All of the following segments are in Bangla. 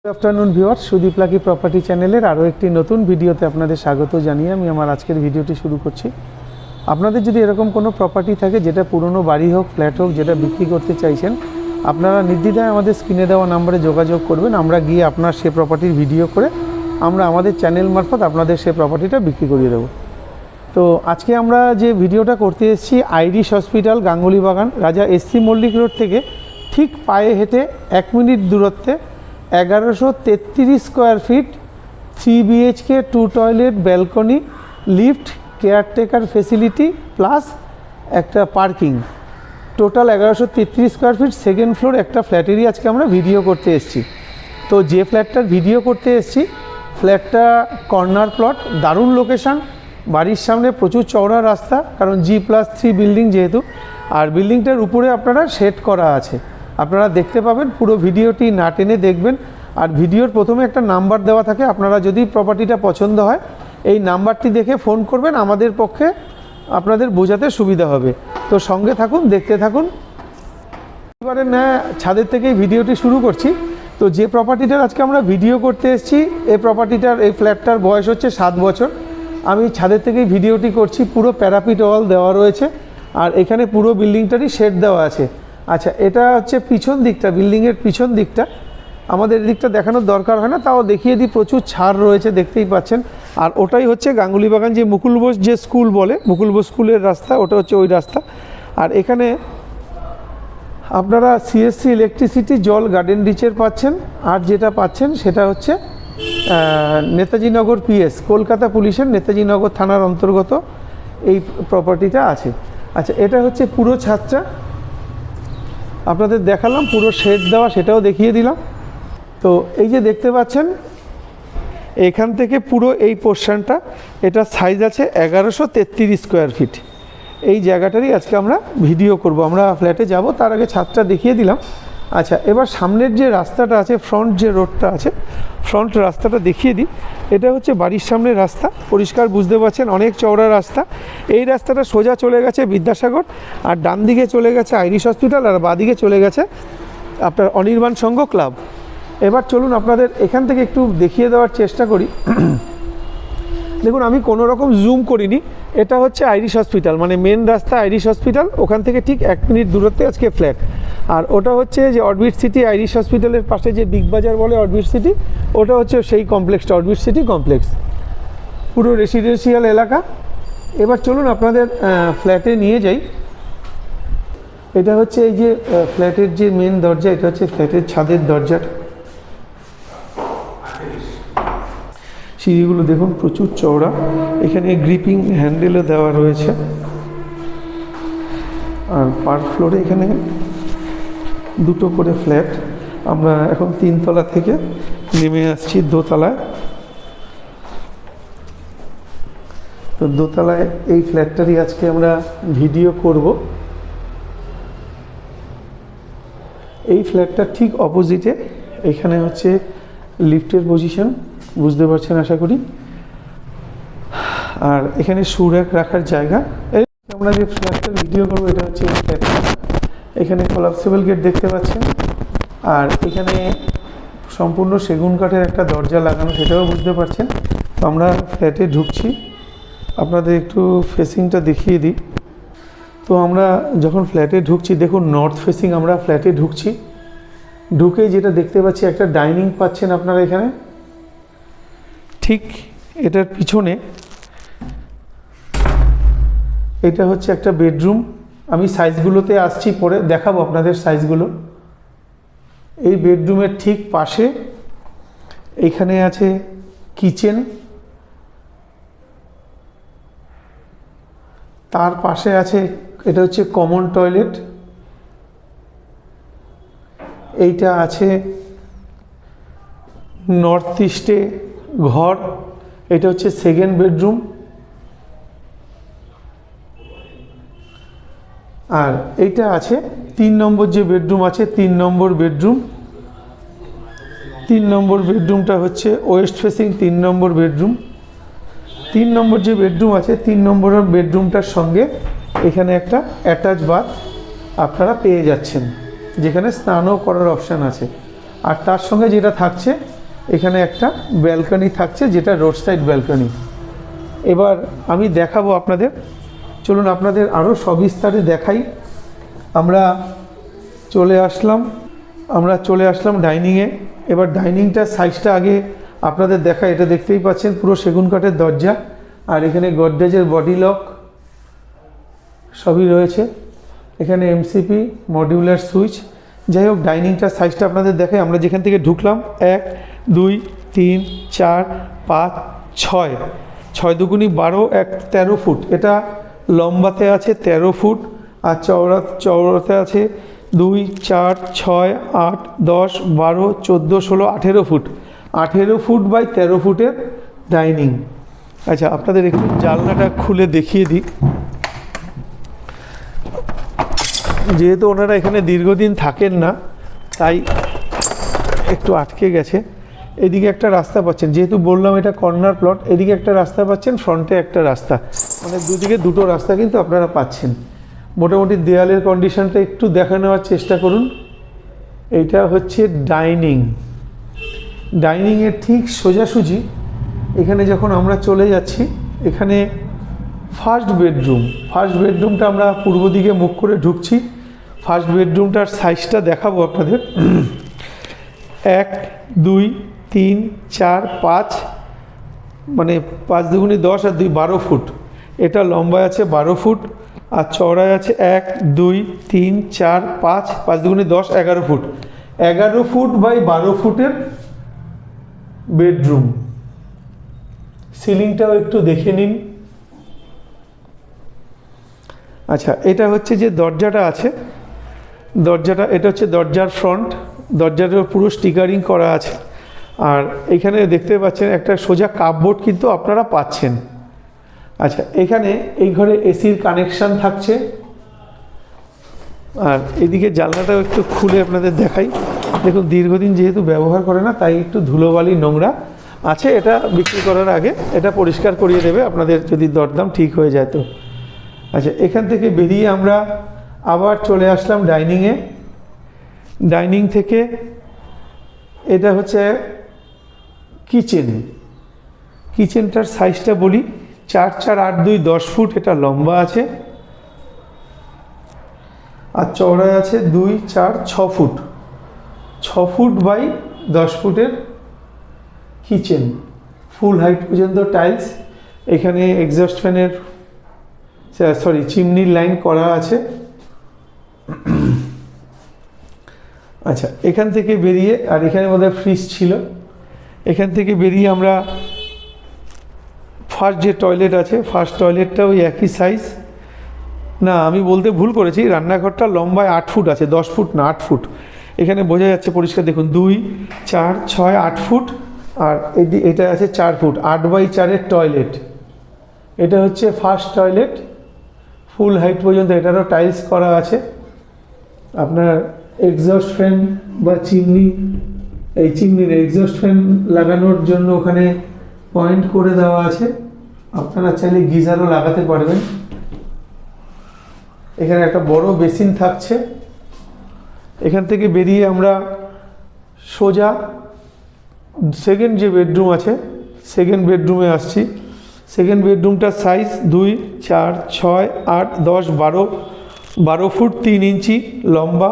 Good afternoon viewers Sudip lucky property চ্যানেলের আরও একটি নতুন ভিডিওতে আপনাদের স্বাগত জানিয়ে আমি আমার আজকের ভিডিওটি শুরু করছি। আপনাদের যদি এরকম কোনো প্রপার্টি থাকে যেটা পুরনো বাড়ি হোক ফ্ল্যাট হোক যেটা বিক্রি করতে চাইছেন, আপনারা নির্দ্বিধায় আমাদের স্ক্রিনে দেওয়া নম্বরে যোগাযোগ করবেন। আমরা গিয়ে আপনার সে প্রপার্টির ভিডিও করে আমরা আমাদের চ্যানেল মারফত আপনাদের সে প্রপার্টিটা বিক্রি করিয়ে দেবো। তো আজকে আমরা যে ভিডিওটা করতে এসেছি আইরিশ হসপিটাল গাঙ্গুলি বাগান রাজা এসসি মল্লিক রোড থেকে ঠিক পায়ে হেঁটে 1 মিনিট দূরত্বে 1133 square feet 3 BHK 2 toilet balcony lift caretaker facility plus একটা parking total 1133 square feet second floor একটা ফ্ল্যাটেরই আজকে আমরা ভিডিও করতে এসেছি। তো যে ফ্ল্যাটটার ভিডিও করতে এসেছি ফ্ল্যাটটা কর্নার প্লট, দারুণ লোকেশান, বাড়ির সামনে প্রচুর চওড়া রাস্তা, কারণ G+3 বিল্ডিং যেহেতু, আর বিল্ডিংটার উপরে আপনারা শেড করা আছে। আপনারা দেখতে পাবেন, পুরো ভিডিওটি না টেনে দেখবেন। আর ভিডিওর প্রথমে একটা নাম্বার দেওয়া থাকে, আপনারা যদি প্রপার্টিটা পছন্দ হয় এই নাম্বারটি দেখে ফোন করবেন, আমাদের পক্ষে আপনাদের বোঝাতে সুবিধা হবে। তো সঙ্গে থাকুন, দেখতে থাকুন। এবারে না ছাদের থেকেই ভিডিওটি শুরু করছি। তো যে প্রপার্টিটার আজকে আমরা ভিডিও করতে এসেছি এই প্রপার্টিটার এই ফ্ল্যাটটার বয়স হচ্ছে 7 বছর। আমি ছাদের থেকেই ভিডিওটি করছি। পুরো প্যারাপিট ওয়াল দেওয়া রয়েছে আর এখানে পুরো বিল্ডিংটারই শেড দেওয়া আছে। আচ্ছা, এটা হচ্ছে পিছন দিকটা, বিল্ডিংয়ের পিছন দিকটা। আমাদের এদিকটা দেখানোর দরকার হয় না, তাও দেখিয়ে দিই। প্রচুর ছাড় রয়েছে, দেখতেই পাচ্ছেন। আর ওটাই হচ্ছে গাঙ্গুলি বাগান, যে মুকুল বোস যে স্কুল বলে, মুকুল বোস স্কুলের রাস্তা, ওটা হচ্ছে ওই রাস্তা। আর এখানে আপনারা CSC ইলেকট্রিসিটি, জল, গার্ডেন রিচের পাচ্ছেন। আর যেটা পাচ্ছেন সেটা হচ্ছে নেতাজি নগর PS, কলকাতা পুলিশের নেতাজি নগর থানার অন্তর্গত এই প্রপার্টিটা আছে। আচ্ছা, এটা হচ্ছে পুরো ছাদটা আপনাদের দেখালাম, পুরো শেড দেওয়া, সেটাও দেখিয়ে দিলাম। তো এই যে দেখতে পাচ্ছেন এখান থেকে পুরো এই পোর্শনটা, এটা সাইজ আছে 1133 স্কোয়ার ফিট। এই জায়গাটারই আজকে আমরা ভিডিও করব। আমরা ফ্ল্যাটে যাব, তার আগে ছাদটা দেখিয়ে দিলাম। আচ্ছা, এবার সামনের যে রাস্তাটা আছে, ফ্রন্ট যে রোডটা আছে, ফ্রন্ট রাস্তাটা দেখিয়ে দিই। এটা হচ্ছে বাড়ির সামনের রাস্তা, পরিষ্কার বুঝতে পারছেন, অনেক চওড়া রাস্তা। এই রাস্তাটা সোজা চলে গেছে বিদ্যাসাগর, আর ডান দিকে চলে গেছে আইরিশ হসপিটাল, আর বাঁদিকে চলে গেছে আপনার অনির্বাণ সংঘ ক্লাব। এবার চলুন আপনাদের এখান থেকে একটু দেখিয়ে দেওয়ার চেষ্টা করি। দেখুন, আমি কোনো রকম জুম করিনি। এটা হচ্ছে আইরিশ হসপিটাল, মানে মেন রাস্তা আইরিশ হসপিটাল, ওখান থেকে ঠিক 1 মিনিট দূরত্বে আজকে ফ্ল্যাট। আর ওটা হচ্ছে যে অরবিট সিটি, আইরিশ হসপিটালের পাশে যে বিগ বাজার বলে অরবিট সিটি, ওটা হচ্ছে সেই কমপ্লেক্সটা, অরবিট সিটি কমপ্লেক্স, পুরো রেসিডেন্সিয়াল এলাকা। এবার চলুন আপনাদের ফ্ল্যাটে নিয়ে যাই। এটা হচ্ছে এই যে ফ্ল্যাটের যে মেন দরজা, এটা হচ্ছে ফ্ল্যাটের ছাদের দরজাটা। সিঁড়িগুলো দেখুন প্রচুর চওড়া, এখানে গ্রিপিং হ্যান্ডেলও দেওয়া রয়েছে। আর পার ফ্লোরে এখানে 2টো করে ফ্ল্যাট। আমরা এখন 3 তলা থেকে নেমে আসছি দোতলায়। তো দোতলায় এই ফ্ল্যাটটারই আজকে আমরা ভিডিও করব। এই ফ্ল্যাটটার ঠিক অপোজিটে এখানে হচ্ছে লিফটের পজিশন, বুঝতে পারছেন আশা করি। আর এখানে শু র্যাক রাখার জায়গা। আমরা যে ফ্ল্যাটটার ভিডিও করবো এটা হচ্ছে এই ফ্ল্যাটটা। এখানে কোলাপসেবল গেট দেখতে পাচ্ছেন, আর এখানে সম্পূর্ণ সেগুন কাঠের একটা দরজা লাগানো, সেটাও বুঝতে পারছেন। তো আমরা ফ্ল্যাটে ঢুকছি, আপনাদের একটু ফেসিংটা দেখিয়ে দিই। তো আমরা যখন ফ্ল্যাটে ঢুকছি, দেখুন নর্থ ফেসিং আমরা ফ্ল্যাটে ঢুকছি। ঢুকে যেটা দেখতে পাচ্ছি, একটা ডাইনিং পাচ্ছেন আপনারা এখানে। ঠিক এটার পিছনে এটা হচ্ছে একটা বেডরুম। আমি সাইজগুলোতে আসছি, পরে দেখাবো আপনাদের সাইজগুলো। এই বেডরুমের ঠিক পাশে এখানে আছে কিচেন, তার পাশে আছে এটা হচ্ছে কমন টয়লেট। এইটা আছে নর্থ ইস্টে ঘর, এটা হচ্ছে সেকেন্ড বেডরুম। আর এইটা আছে 3 নম্বর যে বেডরুম আছে, 3 নম্বর বেডরুম। 3 নম্বর বেডরুমটা হচ্ছে ওয়েস্ট ফেসিং 3 নম্বর বেডরুম। 3 নম্বর যে বেডরুম আছে, 3 নম্বর বেডরুমটার সঙ্গে এখানে একটা অ্যাটাচ বাথ আপনারা পেয়ে যাচ্ছেন, যেখানে স্নানও করার অপশান আছে। আর তার সঙ্গে যেটা থাকছে এখানে একটা ব্যালকনি থাকছে, যেটা রোড সাইড ব্যালকনি। এবার আমি দেখাবো আপনাদের, চলুন আপনাদের আরও সবিস্তারে দেখাই। আমরা চলে আসলাম ডাইনিংয়ে। এবার ডাইনিংটার সাইজটা আগে আপনাদের দেখা, এটা দেখতেই পাচ্ছেন পুরো সেগুন কাঠের দরজা, আর এখানে গডরেজের বডি লক সবই রয়েছে। এখানে এমসিপি মডিউলার সুইচ। যাই হোক, ডাইনিংটার সাইজটা আপনাদের দেখাই। আমরা যেখান থেকে ঢুকলাম 1 2 3 4 5 6, 6 দুগুণি 12, 13 ফুট। এটা লম্বাতে আছে 13 ফুট, আর চওড়াতে আছে 2 4 6 8 10 12 14 16 18 ফুট। 18 ফুট বাই 13 ফুটের ডাইনিং। আচ্ছা, আপনাদের একটু জানলাটা খুলে দেখিয়ে দিই। যেহেতু ওনারা এখানে দীর্ঘদিন থাকেন না, তাই একটু আটকে গেছে। এদিকে একটা রাস্তা পাচ্ছেন, যেহেতু বললাম এটা কর্নার প্লট, এদিকে একটা রাস্তা পাচ্ছেন, ফ্রন্টে একটা রাস্তা, মানে দুদিকে দুটো রাস্তা কিন্তু আপনারা পাচ্ছেন। মোটামুটি দেয়ালের কন্ডিশনটা একটু দেখে নেওয়ার চেষ্টা করুন। এইটা হচ্ছে ডাইনিংয়ের ঠিক সোজাসুজি এখানে যখন আমরা চলে যাচ্ছি, এখানে ফার্স্ট বেডরুমটা আমরা পূর্ব দিকে মুখ করে ঢুকছি। ফার্স্ট বেডরুমটার সাইজটা দেখাবো আপনাদের। 1 2 3 4 5, মানে 5 দুগুণি 10 আর 2 12 ফুট। এটা লম্বায় আছে 12 ফুট, আর চওড়ায় আছে 1 2 3 4 5, 5 দুগুণি 10 11 ফুট। 11 ফুট বাই 12 ফুটের বেডরুম। সিলিংটাও একটু দেখে নিন। আচ্ছা, এটা হচ্ছে যে দরজাটা আছে, এটা হচ্ছে দরজার ফ্রন্ট। দরজাটা পুরো স্টিকারিং করা আছে, আর এখানে দেখতে পাচ্ছেন একটা সোজা কাপবোর্ড কিন্তু আপনারা পাচ্ছেন। আচ্ছা, এখানে এই ঘরে এসির কানেকশান থাকছে। আর এদিকে জানলাটাও একটু খুলে আপনাদের দেখাই। দেখুন, দীর্ঘদিন যেহেতু ব্যবহার করে না, তাই একটু ধুলোবালি নোংরা আছে। এটা বিক্রি করার আগে এটা পরিষ্কার করিয়ে দেবে আপনাদের, যদি দরদাম ঠিক হয়ে যায় তো। আচ্ছা, এখান থেকে বেরিয়ে আমরা আবার চলে আসলাম ডাইনিংয়ে। ডাইনিং থেকে এটা হচ্ছে কিচেনটার সাইজটা বলি। 4 4 8 2 10 ফুট এটা লম্বা আছে, আর চওড়ায় আছে 2 4 6 ফুট। 6 ফুট বাই 10 ফুটের কিচেন, ফুল হাইট পর্যন্ত টাইলস। এখানে এক্সস্ট ফ্যানের চিমনির লাইন করা আছে। আচ্ছা, এখান থেকে বেরিয়ে, আর এখানে বোধহয় ফ্রিজ ছিল, এখান থেকে বেরিয়ে আমরা ফার্স্ট যে টয়লেট আছে, ফার্স্ট টয়লেটটা ওই একই সাইজ। না, আমি বলতে ভুল করেছি, রান্নাঘরটা লম্বায় 8 ফুট আছে, 10 ফুট না 8 ফুট। এখানে বোঝা যাচ্ছে পরিষ্কার, দেখুন 2 4 6 8 ফুট, আর এটা আছে 4 ফুট। 8 by 4-এর toilet. এটা হচ্ছে ফার্স্ট টয়লেট, ফুল হাইট পর্যন্ত এটারও টাইলস করা আছে। আপনার এক্সস্ট ফ্যান বা চিমনির এক্সস্ট ফ্যান লাগানোর জন্য ওখানে পয়েন্ট করে দেওয়া আছে। আপনারা চাইলে গিজারও লাগাতে পারবেন। এখানে একটা বড় বেসিন থাকছে। এখান থেকে বেরিয়ে আমরা সোজা সেকেন্ড যে বেডরুম আছে, সেকেন্ড বেডরুমে আসছি। সেকেন্ড বেডরুমটার সাইজ 2 4 6 8 10 12 ফুট 3 ইঞ্চি লম্বা,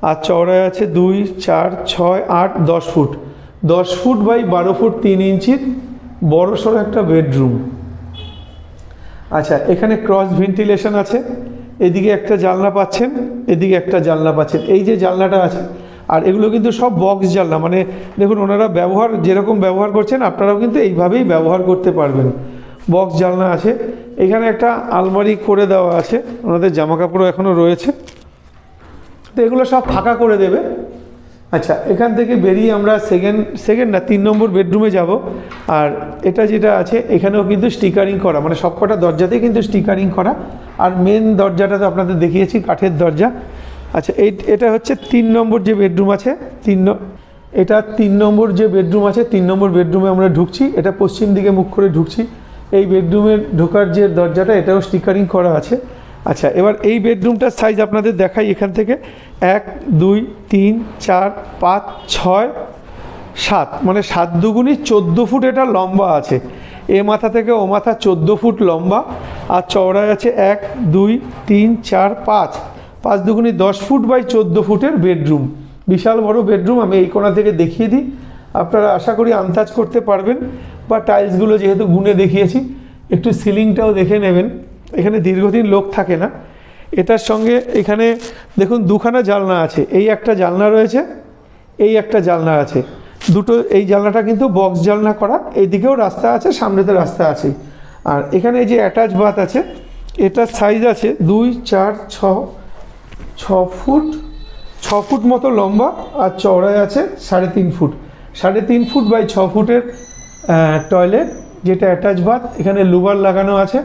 আর চওড়ায় আছে 2 4 6 8 10 ফুট। 10 ফুট বাই 12 ফুট 3 ইঞ্চির বড়সড় একটা বেডরুম। আচ্ছা, এখানে ক্রস ভেন্টিলেশন আছে। এদিকে একটা জানলা পাচ্ছেন, এদিকে একটা জানলা পাচ্ছেন। এই যে জানলাটা আছে, আর এগুলো কিন্তু সব বক্স জানলা, মানে দেখুন ওনারা যেরকম ব্যবহার করছেন আপনারাও কিন্তু এইভাবেই ব্যবহার করতে পারবেন। বক্স জানলা আছে। এখানে একটা আলমারি করে দেওয়া আছে, ওনাদের জামা কাপড়ও এখনও রয়েছে, তো এগুলো সব ফাঁকা করে দেবে। আচ্ছা, এখান থেকে বেরিয়ে আমরা সেকেন্ড না 3 নম্বর বেডরুমে যাব। আর এটা যেটা আছে, এখানেও কিন্তু স্টিকারিং করা, মানে সবকটা দরজাতেই কিন্তু স্টিকারিং করা। আর মেন দরজাটা তো আপনাদের দেখিয়েছি, কাঠের দরজা। আচ্ছা, এটা হচ্ছে 3 নম্বর যে বেডরুম আছে, 3 নম্বর যে বেডরুম আছে, 3 নম্বর বেডরুমে আমরা ঢুকছি। এটা পশ্চিম দিকে মুখ করে ঢুকছি। এই বেডরুমের ঢোকার যে দরজাটা, এটাও স্টিকারিং করা আছে। আচ্ছা, এবার এই বেডরুমটার সাইজ আপনাদের দেখাই এখান থেকে 1 2 3 4 5 6 7, মানে 7 দুগুণি 14 ফুট এটা লম্বা আছে। এ মাথা থেকে ও মাথা 14 ফুট লম্বা, আর চওড়ায় আছে 1 2 3 4 5, 5 দুগুণি 10 ফুট বাই 14 ফুটের বেডরুম। বিশাল বড় বেডরুম। আমি এই কোণা থেকে দেখিয়ে দিই, আপনারা আশা করি আন্দাজ করতে পারবেন, বা টাইলসগুলো যেহেতু গুনে দেখিয়েছি একটু সিলিংটাও দেখে নেবেন। এখানে দীর্ঘদিন লোক থাকে না। এটার সঙ্গে এখানে দেখুন দুখানা জানলা আছে, এই একটা জানলা রয়েছে, এই একটা জানলা আছে, দুটো। এই জানলাটা কিন্তু বক্স জানলা করা, এইদিকেও রাস্তা আছে, সামনেতে রাস্তা আছে। আর এখানে এই যে অ্যাটাচ বাথ আছে, এটার সাইজ আছে 2 4 6 ফুট মতো লম্বা, আর চওড়ায় আছে 3.5 ফুট। 3.5 ফুট বাই 6 ফুটের টয়লেট, যেটা অ্যাটাচ বাথ। এখানে লুবার লাগানো আছে,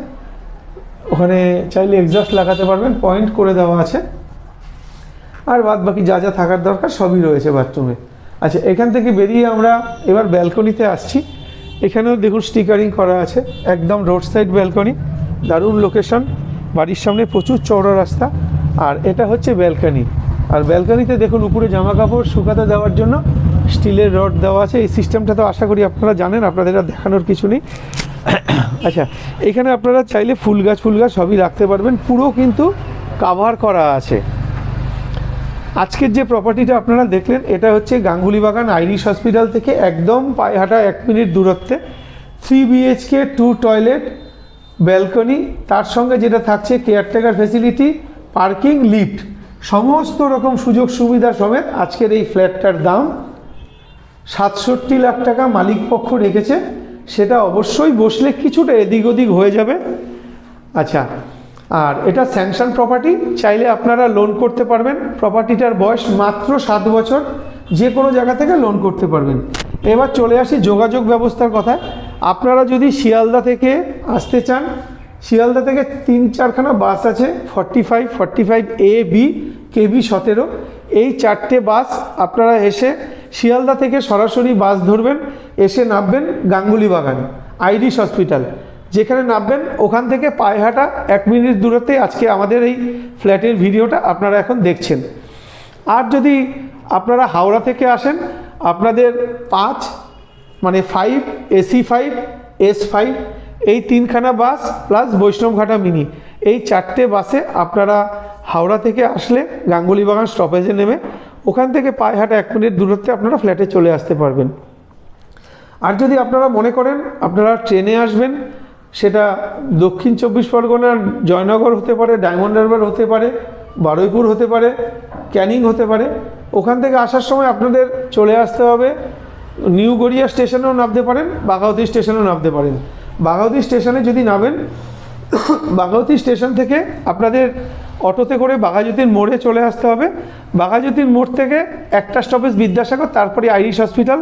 ওখানে চাইলে এক্সস্ট লাগাতে পারবেন, পয়েন্ট করে দেওয়া আছে। আর বাদ বাকি যা যা থাকার দরকার সবই রয়েছে বাথরুমে। আচ্ছা, এখান থেকে বেরিয়ে আমরা এবার ব্যালকনিতে আসছি। এখানেও দেখুন স্টিকারিং করা আছে, একদম রোড সাইড ব্যালকনি, দারুণ লোকেশন, বাড়ির সামনে প্রচুর চওড়া রাস্তা। আর এটা হচ্ছে ব্যালকনি। আর ব্যালকনিতে দেখুন উপরে জামা কাপড় শুকাতে দেওয়ার জন্য স্টিলের রড দেওয়া আছে। এই সিস্টেমটা তো আশা করি আপনারা জানেন, আপনাদের আর দেখানোর কিছু নেই। আচ্ছা, এখানে আপনারা চাইলে ফুল গাছ সবই রাখতে পারবেন, পুরো কিন্তু কাভার করা আছে। আজকের যে প্রপার্টিটা আপনারা দেখলেন, এটা হচ্ছে গাঙ্গুলি বাগান আইরিশ হসপিটাল থেকে একদম পায়ে হাঁটা 1 মিনিট দূরত্বে। 3 BHK 2 টয়লেট, ব্যালকনি, তার সঙ্গে যেটা থাকছে কেয়ারটেকার ফেসিলিটি, পার্কিং, লিফট, সমস্ত রকম সুযোগ সুবিধা সমেত আজকের এই ফ্ল্যাটটার দাম 67 লাখ টাকা মালিক পক্ষ রেখেছে। সেটা অবশ্যই বসলে কিছুটা এদিক ওদিক হয়ে যাবে। আচ্ছা, আর এটা স্যাংশন প্রপার্টি, চাইলে আপনারা লোন করতে পারবেন। প্রপার্টিটার বয়স মাত্র 7 বছর, যে কোনো জায়গা থেকে লোন করতে পারবেন। এবার চলে আসি যোগাযোগ ব্যবস্থার কথায়। আপনারা যদি শিয়ালদা থেকে আসতে চান, শিয়ালদা থেকে 3-4খানা বাস আছে, 45 A B KB 17, এই 4টে বাস আপনারা এসে শিয়ালদা থেকে সরাসরি বাস ধরবেন, এসে নামবেন গাঙ্গুলি বাগান আইরিশ হসপিটাল। যেখানে নামবেন ওখান থেকে পায়ে হাঁটা 1 মিনিট দূরত্বে আজকে আমাদের এই ফ্ল্যাটের ভিডিওটা আপনারা এখন দেখছেন। আর যদি আপনারা হাওড়া থেকে আসেন, আপনাদের 5 মানে 5 AC5 S5 এই 3খানা বাস প্লাস বৈষ্ণবঘাটা মিনি, এই 4টে বাসে আপনারা হাওড়া থেকে আসলে গাঙ্গুলি বাগান স্টপেজে নেমে ওখান থেকে পায়ে হাঁটা 1 মিনিট দূরত্বে আপনারা ফ্ল্যাটে চলে আসতে পারবেন। আর যদি আপনারা মনে করেন আপনারা ট্রেনে আসবেন, সেটা দক্ষিণ 24 পরগনার জয়নগর হতে পারে, ডায়মন্ড হারবার হতে পারে, বারুইপুর হতে পারে, ক্যানিং হতে পারে, ওখান থেকে আসার সময় আপনাদের চলে আসতে হবে নিউ গড়িয়া স্টেশনেও নামতে পারেন, বাঘাউতি স্টেশনেও নামতে পারেন। বাঘাউতি স্টেশনে যদি নামেন, বাঘাউতি স্টেশন থেকে আপনাদের অটোতে করে বাঘাযতীন মোড়ে চলে আসতে হবে। বাঘাযতীন মোড় থেকে একটা স্টপেজ বিদ্যাসাগর, তারপরে আইরিশ হসপিটাল,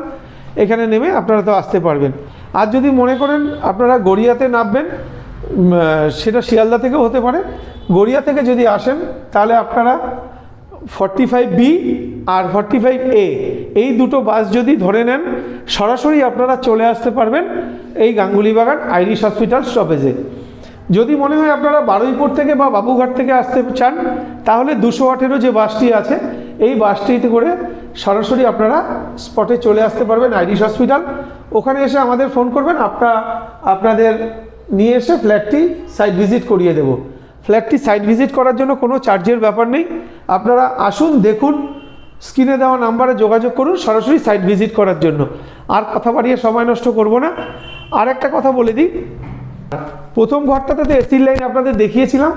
এখানে নেমে আপনারা তো আসতে পারবেন। আর যদি মনে করেন আপনারা গড়িয়াতে নামবেন, সেটা শিয়ালদা থেকেও হতে পারে। গড়িয়া থেকে যদি আসেন তাহলে আপনারা 45B আর 45A এই দুটো বাস যদি ধরে নেন, সরাসরি আপনারা চলে আসতে পারবেন এই গাঙ্গুলি বাগান আইরিশ হসপিটাল স্টপেজে। যদি মনে হয় আপনারা বারুইপুর থেকে বা বাবুঘাট থেকে আসতে চান, তাহলে 218 যে বাসটি আছে, এই বাসটিতে করে সরাসরি আপনারা স্পটে চলে আসতে পারবেন আইরিশ হসপিটাল। ওখানে এসে আমাদের ফোন করবেন, আপনাদের নিয়ে এসে ফ্ল্যাটটি সাইট ভিজিট করিয়ে দেব। ফ্ল্যাটটি সাইট ভিজিট করার জন্য কোনো চার্জের ব্যাপার নেই। আপনারা আসুন, দেখুন, স্ক্রিনে দেওয়া নাম্বারে যোগাযোগ করুন সরাসরি সাইট ভিজিট করার জন্য। আর কথা বাড়িয়ে সময় নষ্ট করব না। আর একটা কথা বলে দিই, প্রথম ঘরটাতে তো এসির লাইন আপনাদের দেখিয়েছিলাম,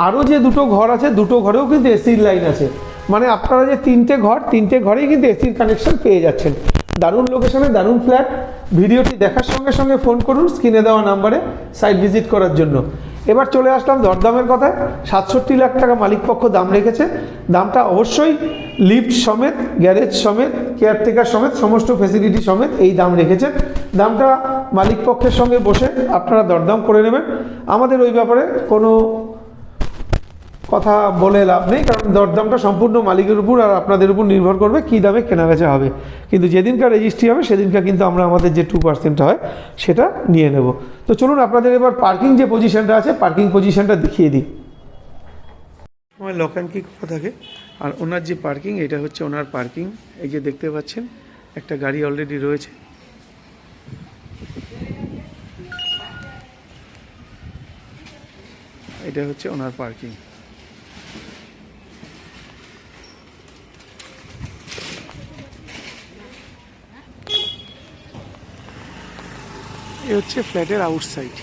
আরও যে দুটো ঘর আছে, দুটো ঘরেও কিন্তু এসির লাইন আছে। মানে আপনারা যে 3টে ঘর, 3টে ঘরেই কিন্তু এসির কানেকশন পেয়ে যাচ্ছেন। দারুণ লোকেশনে, দারুণ ফ্ল্যাট। ভিডিওটি দেখার সঙ্গে সঙ্গে ফোন করুন স্ক্রিনে দেওয়া নাম্বারে সাইট ভিজিট করার জন্য। এবার চলে আসলাম দরদামের কথায়। 67 লাখ টাকা মালিকপক্ষ দাম রেখেছে। দামটা অবশ্যই লিফট সমেত, গ্যারেজ সমেত, কেয়ারটেকার সমেত, সমস্ত ফেসিলিটি সমেত এই দাম রেখেছেন। দামটা মালিকপক্ষের সঙ্গে বসে আপনারা দরদাম করে নেবেন। আমাদের ওই ব্যাপারে কোনো কথা বলে লাভ নেই, কারণ দরদামটা সম্পূর্ণ মালিকের উপর আর আপনাদের উপর নির্ভর করবে কী দামে কেনাবেচা হবে। কিন্তু যেদিনকার রেজিস্ট্রি হবে সেদিনকার কিন্তু আমরা আমাদের যে 2% হয় সেটা নিয়ে নেব। তো চলুন আপনাদের এবার পার্কিং যে পজিশনটা আছে, পার্কিং পজিশনটা দেখিয়ে দিই। আমার লক অ্যান্ড কি করা থাকে। আর ওনার যে পার্কিং, এটা হচ্ছে ওনার পার্কিং। এই যে দেখতে পাচ্ছেন একটা গাড়ি অলরেডি রয়েছে। এটা হচ্ছে ওনার পার্কিং। এ হচ্ছে ফ্ল্যাটের আউটসাইড।